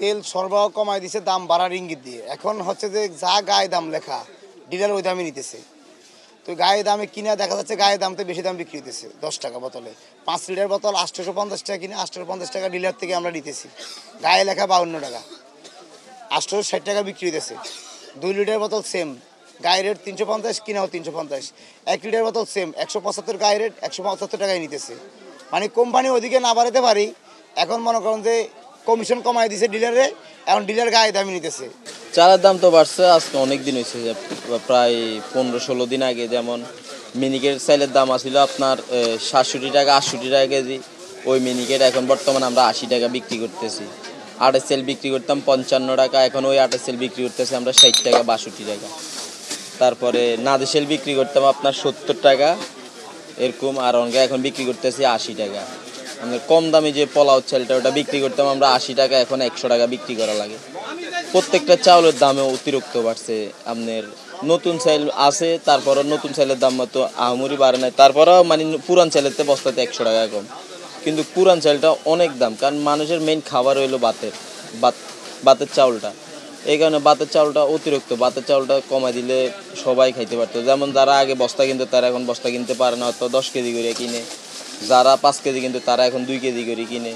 তেল সরবরাহ কমায় দিছে দাম বাড়ার ইঙ্গিত দিয়ে। এখন হচ্ছে যে যা গায়ে দাম লেখা ডিলার ওই দামে নিতেছে। তো গায়ে দামে কিনা দেখা যাচ্ছে গায়ে দামতে বেশি দাম বিক্রি হইতেছে 10 টাকা বোতলে। 5 লিটার বোতল 850 টাকা কিনে 850 টাকা ডিলার থেকে আমরা নিতেছি, গায়ে লেখা 52 টাকা, 860 টাকা বিক্রি হইতেছে। 2 লিটার বোতল সেম, গায়ে রেট 350, কিনাও 350। 1 লিটার বোতল সেম, 175 গায়ে রেট, 175 টাকায় নিতেছে। মানে কোম্পানি ওদিকে না বাড়াতে পারি, এখন মনে করেন যে কমিশন কমাই দিছে ডিলারে, এখন ডিলার গায়ে দামে নিতেছে। চালের দাম তো বাড়ছে আজকে অনেক দিন হয়েছে, প্রায় 15-16 দিন আগে যেমন মিনিকেট চালের দাম আসছিল আপনার 67 টাকা 68 টাকা কেজি। ওই মিনিকেট এখন বর্তমানে আমরা 80 টাকা বিক্রি করতেছি। আটের সেল বিক্রি করতাম 55 টাকা, এখন ওই আটের সেল বিক্রি করতেছি আমরা 60 টাকা 62 টাকা। তারপরে নাদেশেল বিক্রি করতাম আপনার 70 টাকা এরকম, আর অনেকে এখন বিক্রি করতেছি 80 টাকা। আমাদের কম দামি যে পোলাও চালটা ওটা বিক্রি করতাম আমরা 80 টাকা, এখন 100 টাকা বিক্রি করা লাগে। প্রত্যেকটা চাউলের দামে অতিরিক্ত বাড়ছে। আপনার নতুন চাল আছে, তারপরও নতুন চালের দাম মতো আহামরি বাড়ে নাই, তারপরেও মানে পুরান চালের বস্তাতে 100 টাকা কম। কিন্তু পুরান চালটা অনেক দাম, কারণ মানুষের মেইন খাবার হইলো বাতের চাউলটা। এই কারণে বাতের চাউলটা অতিরিক্ত, বাতের চাউলটা কমাই দিলে সবাই খাইতে পারতো। যেমন যারা আগে বস্তা কিনতো তারা এখন বস্তা কিনতে পারে না, হয়তো 10 কেজি করে কিনে। যারা 5 কেজি কিনতো তারা এখন 2 কেজি করে কিনে।